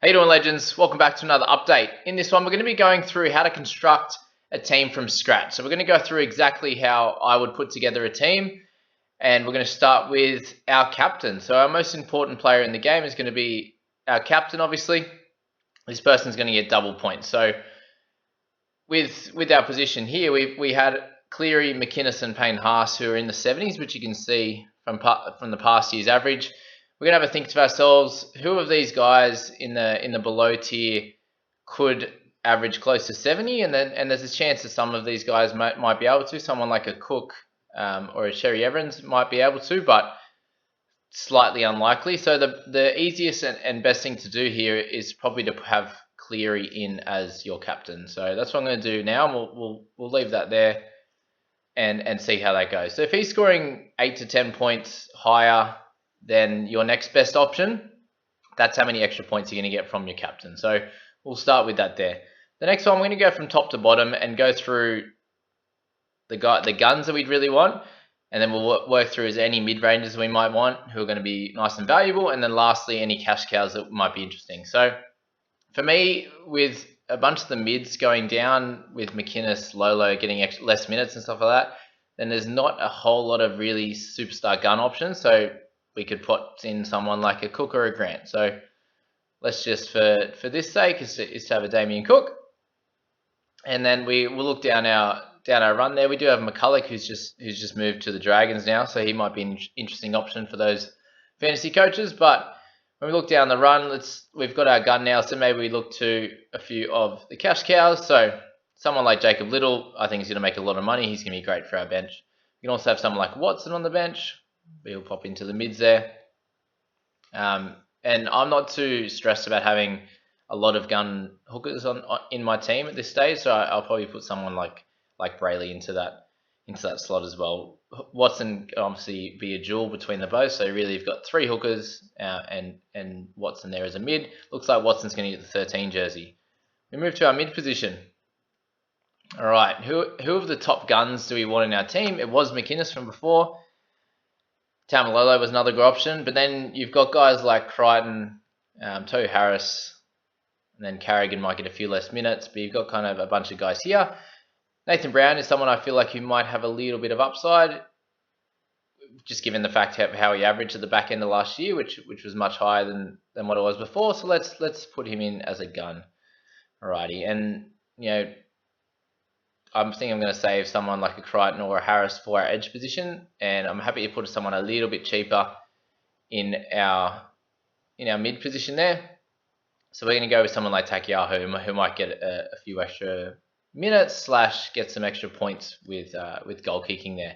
How you doing, legends? Welcome back to another update. In this one, we're going to be going through how to construct a team from scratch. So we're going to go through exactly how I would put together a team, and we're going to start with our captain. So our most important player in the game is going to be our captain, obviously. This person's going to get double points. So with our position here, we had Cleary, McInnes, and Payne-Haas who are in the 70s, which you can see from the past year's average. We're gonna have a think to ourselves, who of these guys in the below tier could average close to 70, and there's a chance that some of these guys might be able to. Someone like a Cook or a Sherry Evans might be able to, but slightly unlikely. So the easiest and best thing to do here is probably to have Cleary in as your captain. So that's what I'm going to do now, and we'll leave that there and see how that goes. So if he's scoring 8 to 10 points higher than your next best option, that's how many extra points you're going to get from your captain. So we'll start with that there. The next one, we're going to go from top to bottom and go through the guns that we'd really want, and then we'll work through as any mid-rangers we might want who are going to be nice and valuable, and then lastly any cash cows that might be interesting. So for me, with a bunch of the mids going down, with McInnes, Lolo getting less minutes and stuff like that, then there's not a whole lot of really superstar gun options. So we could put in someone like a Cook or a Grant. So let's just, for this sake, is to have a Damien Cook. And then we'll look down our run there. We do have McCulloch, who's just moved to the Dragons now, so he might be an interesting option for those fantasy coaches. But when we look down the run, we've got our gun now, so maybe we look to a few of the cash cows. So someone like Jacob Little, I think he's going to make a lot of money. He's going to be great for our bench. You can also have someone like Watson on the bench. We'll pop into the mids there. And I'm not too stressed about having a lot of gun hookers in my team at this stage, so I'll probably put someone like Brayley into that slot as well. Watson can obviously be a duel between the both, so really you've got 3 hookers and Watson there as a mid. Looks like Watson's going to get the 13 jersey. We move to our mid position. All right, who of the top guns do we want in our team? It was McInnes from before. Tamalolo was another good option, but then you've got guys like Crichton, Tohu Harris, and then Carrigan might get a few less minutes, but you've got kind of a bunch of guys here. Nathan Brown is someone I feel like who might have a little bit of upside, just given the fact how he averaged at the back end of last year, which was much higher than what it was before. So let's put him in as a gun. Alrighty, and I think I'm going to save someone like a Crichton or a Harris for our edge position, and I'm happy to put someone a little bit cheaper in our mid position there. So we're going to go with someone like Takiyahu, who might get a few extra minutes / get some extra points with goal kicking there.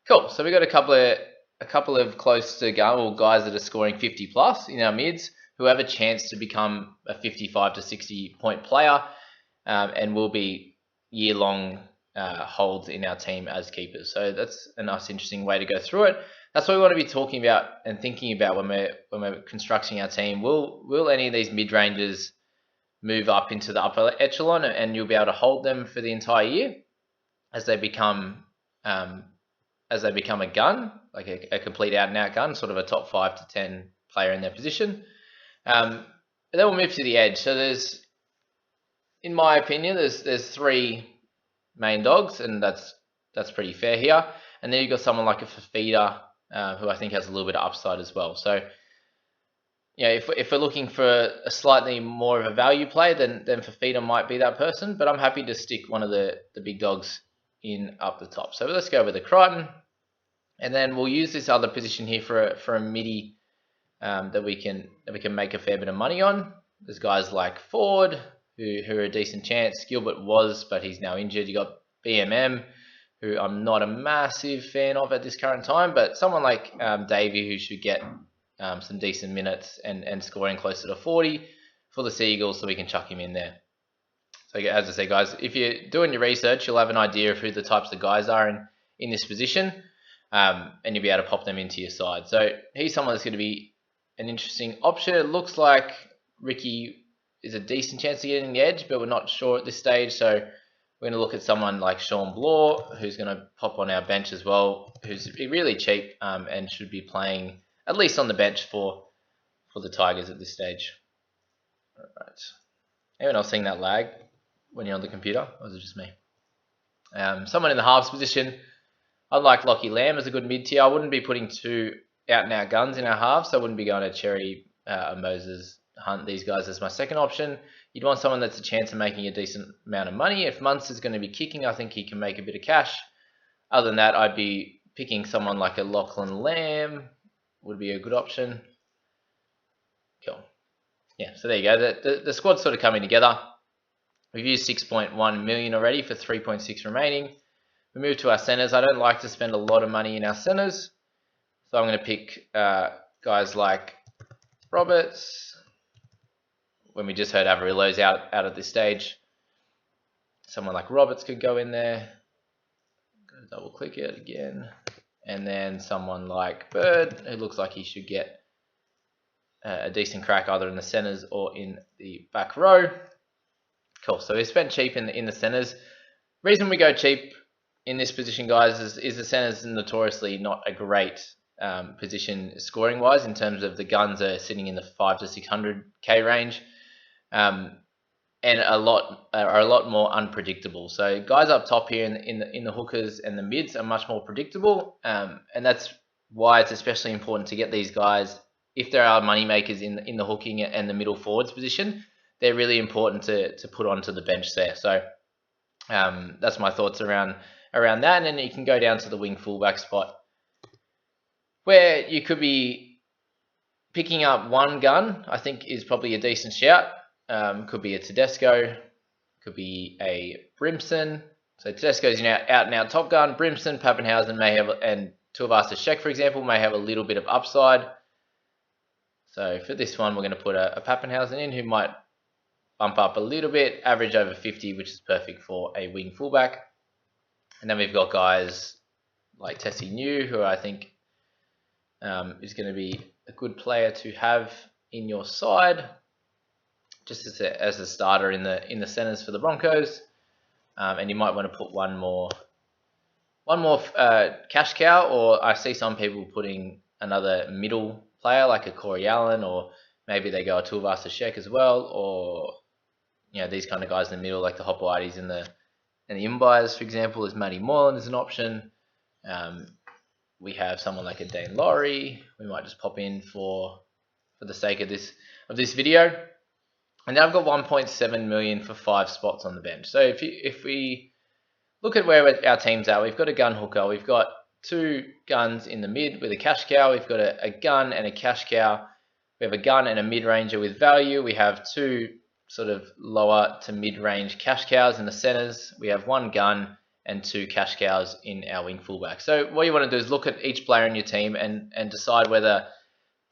Cool. So we got a couple of close to guys that are scoring 50 plus in our mids who have a chance to become a 55 to 60 point player, and will be year-long holds in our team as keepers. So that's a nice, interesting way to go through it. That's what we want to be talking about and thinking about when we're constructing our team. Will any of these mid-rangers move up into the upper echelon, and you'll be able to hold them for the entire year as they become a gun, like a complete out-and-out gun, sort of a top 5 to 10 player in their position. And then we'll move to the edge. So in my opinion, there's 3 main dogs, and that's pretty fair here. And then you've got someone like a Fafita, who I think has a little bit of upside as well. So if we're looking for a slightly more of a value play, then Fafita might be that person. But I'm happy to stick one of the big dogs in up the top. So let's go with the Crichton, and then we'll use this other position here for a midi that we can make a fair bit of money on. There's guys like Ford, who are a decent chance. Gilbert was, but he's now injured. You got BMM, who I'm not a massive fan of at this current time, but someone like Davey, who should get some decent minutes and scoring closer to 40 for the Seagulls, so we can chuck him in there. So as I say, guys, if you're doing your research, you'll have an idea of who the types of guys are in this position, and you'll be able to pop them into your side. So he's someone that's going to be an interesting option. It looks like Ricky is a decent chance of getting the edge, but we're not sure at this stage. So we're going to look at someone like Sean Bloor, who's going to pop on our bench as well, who's really cheap and should be playing at least on the bench for the Tigers at this stage. Right. Anyone else seeing that lag when you're on the computer, or is it just me? Someone in the halves position, unlike Lockie Lamb, is a good mid tier. I wouldn't be putting two out-and-out guns in our halves, so I wouldn't be going to Cherry, Moses, Hunt, these guys as my second option. You'd want someone that's a chance of making a decent amount of money. If Munster's going to be kicking, I think he can make a bit of cash. Other than that, I'd be picking someone like a Lachlan Lamb, would be a good option. Cool. Yeah, so there you go. The squad's sort of coming together. We've used 6.1 million already for 3.6 remaining. We move to our centers. I don't like to spend a lot of money in our centers, so I'm going to pick guys like Roberts. When we just heard Averillo's out at this stage, someone like Roberts could go in there. Double click it again, and then someone like Bird, who looks like he should get a decent crack either in the centers or in the back row. Cool. So we spent cheap in the centers. Reason we go cheap in this position, guys, is the centers notoriously not a great position scoring wise in terms of the guns are sitting in the 500 to 600k range, and are a lot more unpredictable. So guys up top here in the hookers and the mids are much more predictable, and that's why it's especially important to get these guys. If there are money makers in the hooking and the middle forwards position, they're really important to put onto the bench there. So that's my thoughts around that. And then you can go down to the wing fullback spot, where you could be picking up one gun. I think is probably a decent shout. Could be a Tedesco, could be a Brimson. So Tedesco's out and out top gun. Brimson, Pappenhausen may have, and Tuivasa-Sheck, for example, may have a little bit of upside. So for this one, we're going to put a Pappenhausen in, who might bump up a little bit, average over 50, which is perfect for a wing fullback. And then we've got guys like Tessie New, who I think is going to be a good player to have in your side, just as a starter in the centers for the Broncos. And you might want to put one more cash cow, or I see some people putting another middle player like a Corey Allen, or maybe they go a Tuivasa-Sheck as well, or these kind of guys in the middle like the Hopewadies and the Imbires, for example, is Matty Moylan is an option. We have someone like a Dane Laurie. We might just pop in for the sake of this video. And then I've got 1.7 million for 5 spots on the bench. So if we look at where our teams are, we've got a gun hooker, we've got 2 guns in the mid with a cash cow, we've got a gun and a cash cow, we have a gun and a mid-ranger with value, we have 2 sort of lower to mid-range cash cows in the centers, we have 1 gun and 2 cash cows in our wing fullback. So what you want to do is look at each player in your team and decide whether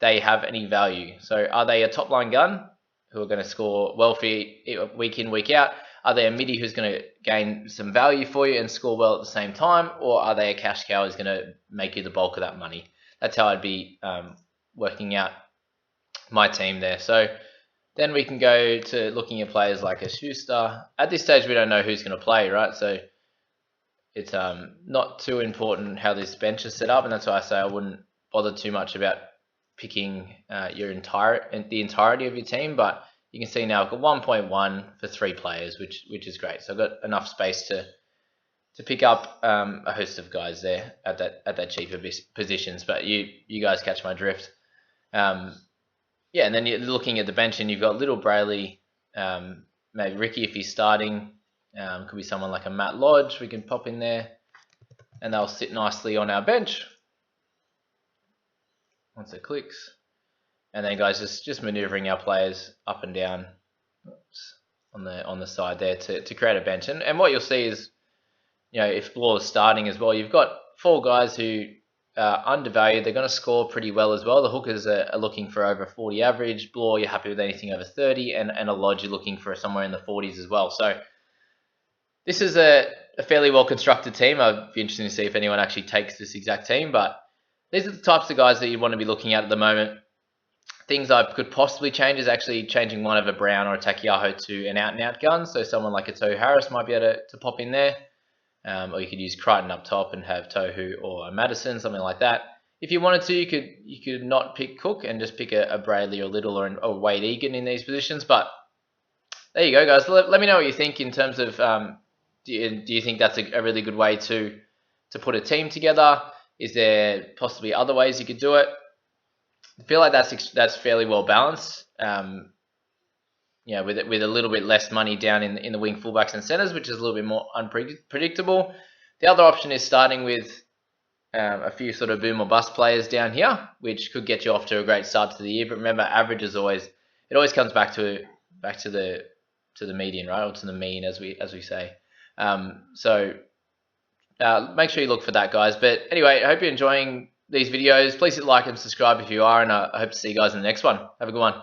they have any value. So are they a top line gun who are going to score well for you week in, week out? Are they a midi who's going to gain some value for you and score well at the same time? Or are they a cash cow who's going to make you the bulk of that money? That's how I'd be working out my team there. So then we can go to looking at players like a Schuster. At this stage, we don't know who's going to play, right? So it's not too important how this bench is set up, and that's why I say I wouldn't bother too much about picking the entirety of your team. But you can see now I've got 1.1 for 3 players, which is great. So I've got enough space to pick up a host of guys there at that cheaper positions. But you guys catch my drift. Yeah, and then you're looking at the bench and you've got Little Brayley, maybe Ricky if he's starting. Could be someone like a Matt Lodge we can pop in there, and they'll sit nicely on our bench once it clicks. And then guys, just maneuvering our players up and down on the side there to create a bench. And what you'll see is, if Blore is starting as well, you've got 4 guys who are undervalued. They're going to score pretty well as well. The hookers are looking for over 40 average. Blore, you're happy with anything over 30, and a Lodge, you're looking for somewhere in the 40s as well. So this is a fairly well-constructed team. I'd be interested to see if anyone actually takes this exact team, but these are the types of guys that you want to be looking at the moment. Things I could possibly change is actually changing one of a Brown or a Takiaho to an out-and-out gun. So someone like a Tohu Harris might be able to pop in there. Or you could use Crichton up top and have Tohu or a Madison, something like that. if you wanted to, you could not pick Cook and just pick a Bradley or Little or a Wade Egan in these positions. But there you go, guys. Let me know what you think in terms of do you think that's a really good way to put a team together? Is there possibly other ways you could do it? I feel like that's fairly well balanced. With a little bit less money down in the wing fullbacks and centers, which is a little bit more unpredictable. The other option is starting with a few sort of boom or bust players down here, which could get you off to a great start to the year. But remember, average is always comes back to the median, right, or to the mean, as we say. So make sure you look for that, guys. But anyway, I hope you're enjoying these videos. Please hit like and subscribe if you are, and I hope to see you guys in the next one. Have a good one.